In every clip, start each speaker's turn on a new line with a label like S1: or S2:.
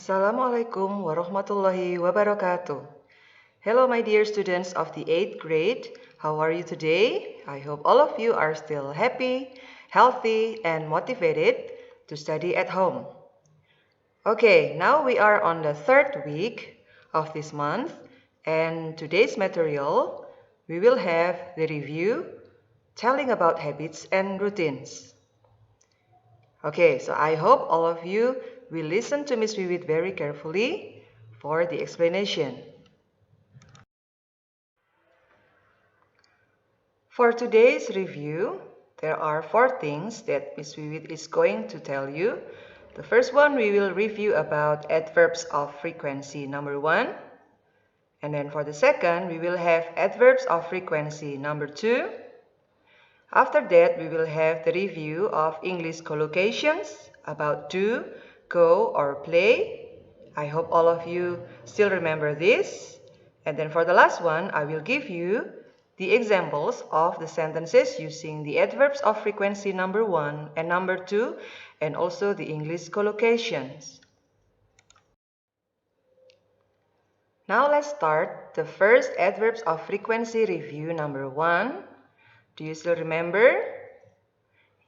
S1: Assalamualaikum warahmatullahi wabarakatuh. Hello, my dear students of the 8th grade. How are you today? I hope all of you are still happy, healthy, and motivated to study at home. Okay, now we are on the 3rd week of this month, and today's material, we will have the review telling about habits and routines. Okay, so I hope all of you will listen to Miss VIII very carefully for the explanation. For today's review, there are 4 things that Miss VIII is going to tell you. The first one, we will review about adverbs of frequency number 1. And then for the second, we will have adverbs of frequency number 2. After that, we will have the review of English collocations about do, go, or play. I hope all of you still remember this. And then for the last one, I will give you the examples of the sentences using the adverbs of frequency number 1 and number 2, and also the English collocations. Now let's start the first adverbs of frequency review number 1. Do you still remember?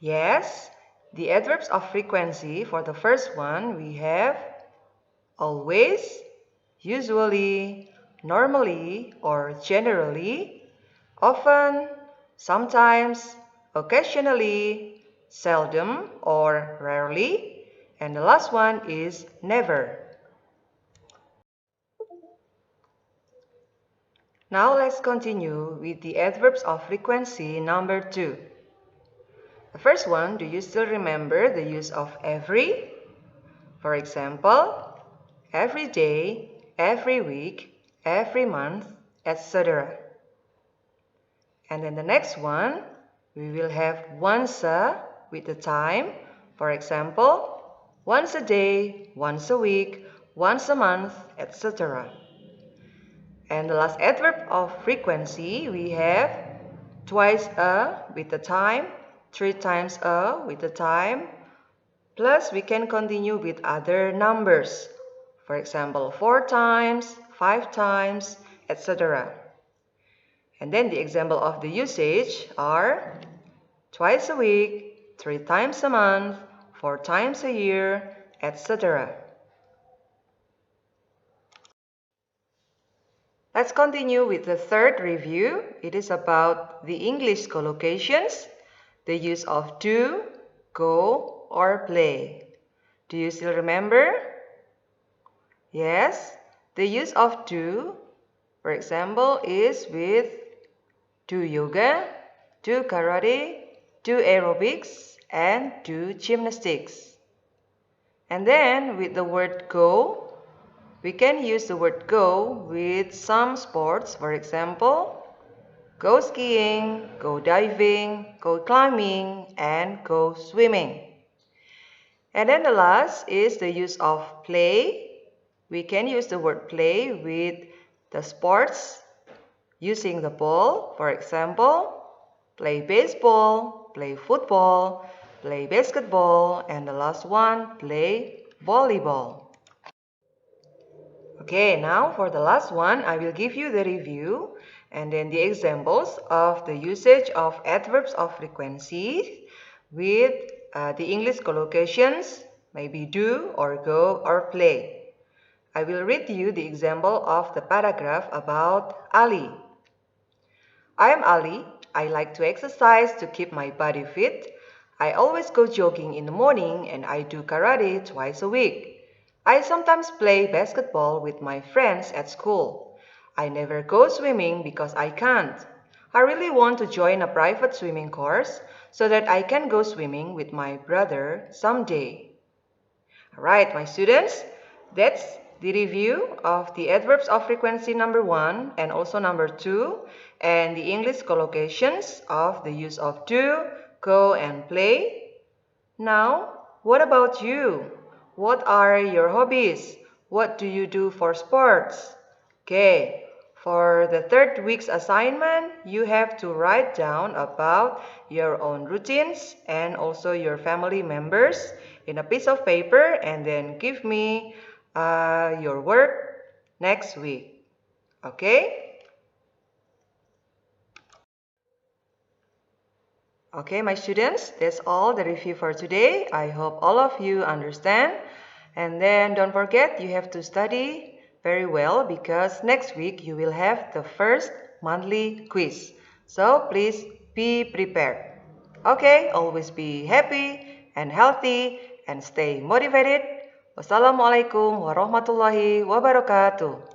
S1: Yes, the adverbs of frequency for the first one we have always, usually, normally or generally, often, sometimes, occasionally, seldom or rarely, and the last one is never. Now let's continue with the adverbs of frequency number 2. The first one, do you still remember the use of every? For example, every day, every week, every month, etc. And then the next one, we will have once a with the time. For example, once a day, once a week, once a month, etc. And the last adverb of frequency, we have twice a with the time, 3 times a with the time, plus we can continue with other numbers. For example, 4 times, 5 times, etc. And then the example of the usage are twice a week, 3 times a month, 4 times a year, etc. Let's continue with the third review. It is about the English collocations, the use of do, go, or play. Do you still remember? Yes, the use of do, for example, is with do yoga, do karate, do aerobics, and do gymnastics. And then with the word go, we can use the word go with some sports, for example, go skiing, go diving, go climbing, and go swimming. And then the last is the use of play. We can use the word play with the sports using the ball, for example, play baseball, play football, play basketball, and the last one, play volleyball. Okay, now for the last one, I will give you the review and then the examples of the usage of adverbs of frequency with the English collocations, maybe do or go or play. I will read you the example of the paragraph about Ali. I am Ali. I like to exercise to keep my body fit. I always go jogging in the morning and I do karate twice a week. I sometimes play basketball with my friends at school. I never go swimming because I can't. I really want to join a private swimming course so that I can go swimming with my brother someday. Alright, my students, that's the review of the adverbs of frequency number 1 and also number 2 and the English collocations of the use of do, go, and play. Now, what about you? What are your hobbies? What do you do for sports? Okay, for the 3rd week's assignment, you have to write down about your own routines and also your family members in a piece of paper and then give me your work next week. Okay? Okay, my students, that's all the review for today. I hope all of you understand. And then don't forget, you have to study very well because next week you will have the first monthly quiz. So please be prepared. Okay, always be happy and healthy and stay motivated. Wassalamualaikum warahmatullahi wabarakatuh.